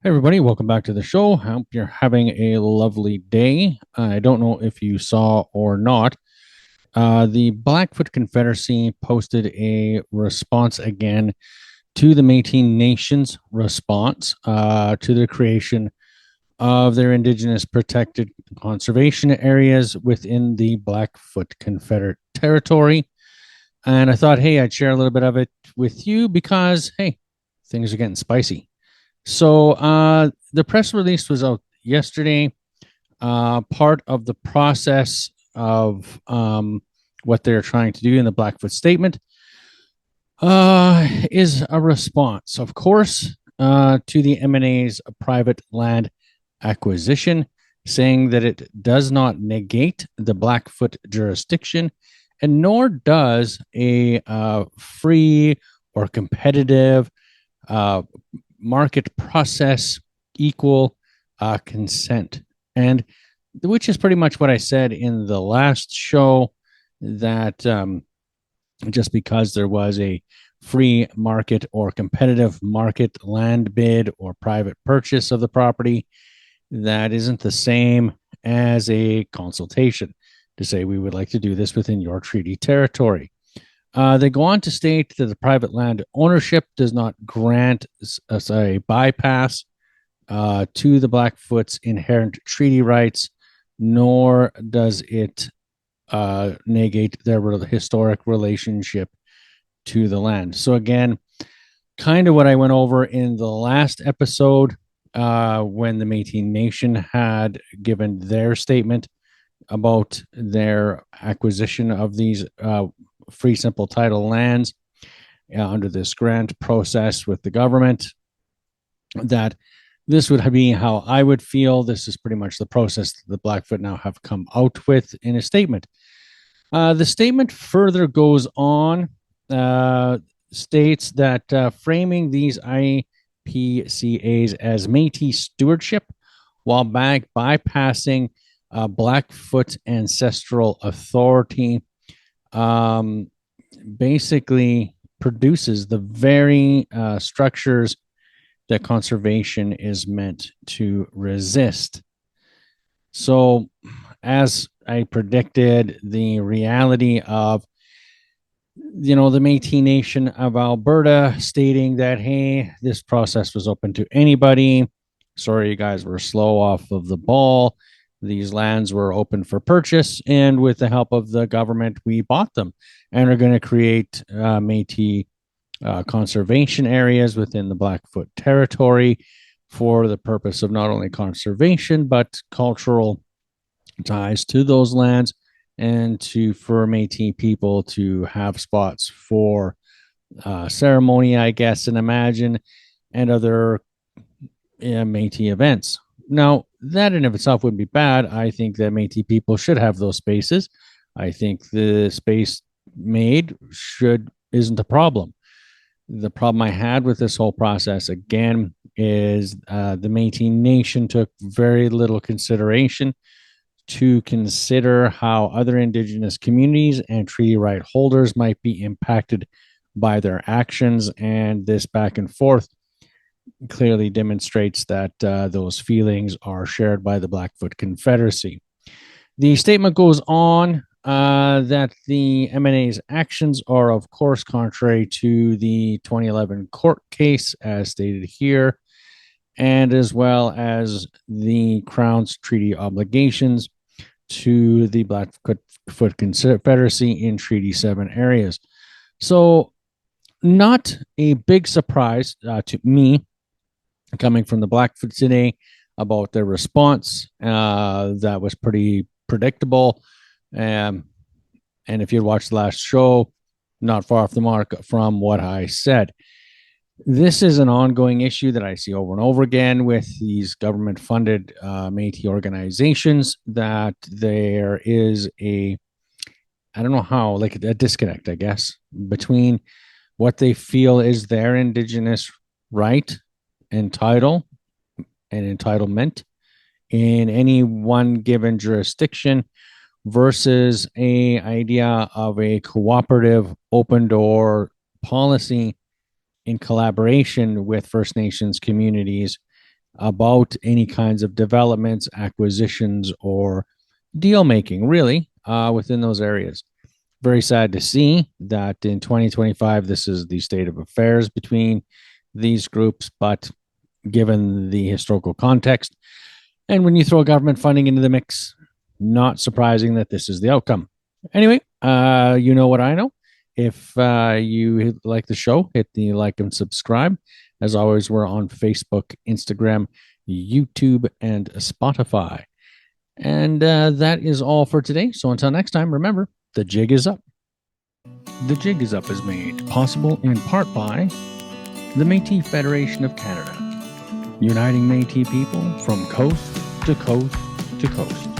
Everybody, welcome back to the show. Hope you're having a lovely day. I don't know if you saw or not. The Blackfoot Confederacy posted a response again to the Metis Nations response to the creation of their Indigenous protected conservation areas within the Blackfoot Confederate territory. And I thought, hey, I'd share a little bit of it with you because, hey, things are getting spicy. So the press release was out yesterday. Part of the process of what they're trying to do in the Blackfoot statement is a response, of course, to the MNA's private land acquisition, saying that it does not negate the Blackfoot jurisdiction, and nor does a free or competitive market process equal consent. And which is pretty much what I said in the last show, that just because there was a free market or competitive market land bid or private purchase of the property, that isn't the same as a consultation to say we would like to do this within your treaty territory. They go on to state that the private land ownership does not grant a bypass to the Blackfoot's inherent treaty rights, nor does it negate their historic relationship to the land. So again, kind of what I went over in the last episode when the Metis Nation had given their statement about their acquisition of these free simple title lands under this grant process with the government, that this would be how I would feel. This is pretty much the process that the Blackfoot now have come out with in a statement. The statement further goes on, states that framing these IPCAs as Métis stewardship while bypassing Blackfoot ancestral authority basically produces the very structures that conservation is meant to resist. So, as I predicted, the reality of the Métis Nation of Alberta stating that, hey, this process was open to anybody. Sorry, you guys were slow off of the ball. These lands were open for purchase, and with the help of the government, we bought them and are going to create Métis conservation areas within the Blackfoot territory for the purpose of not only conservation, but cultural ties to those lands, and for Métis people to have spots for ceremony, I guess, and imagine, and other Métis events. Now, that in of itself wouldn't be bad. I think that Métis people should have those spaces. I think the space made isn't a problem. The problem I had with this whole process, again, is the Métis Nation took very little consideration to consider how other Indigenous communities and treaty right holders might be impacted by their actions. And this back and forth clearly demonstrates that those feelings are shared by the Blackfoot Confederacy. The statement goes on that the MNA's actions are, of course, contrary to the 2011 court case, as stated here, and as well as the Crown's treaty obligations to the Blackfoot Confederacy in Treaty 7 areas. So, not a big surprise to me coming from the Blackfoot today about their response. That was pretty predictable. And if you watched the last show, not far off the mark from what I said. This is an ongoing issue that I see over and over again with these government-funded Métis organizations, that there is I don't know how, like a disconnect, I guess, between what they feel is their Indigenous right and title and entitlement in any one given jurisdiction versus a idea of a cooperative open door policy in collaboration with First Nations communities about any kinds of developments, acquisitions, or deal making, really, within those areas. Very sad to see that in 2025, this is the state of affairs between these groups, but given the historical context, and when you throw government funding into the mix, not surprising that this is the outcome. Anyway, you know what I know. If you like the show, hit the like and subscribe. As always, we're on Facebook, Instagram, YouTube, and Spotify. And that is all for today. So until next time, remember, the jig is up. The Jig is Up is made possible in part by the Métis Federation of Canada, uniting Métis people from coast to coast to coast.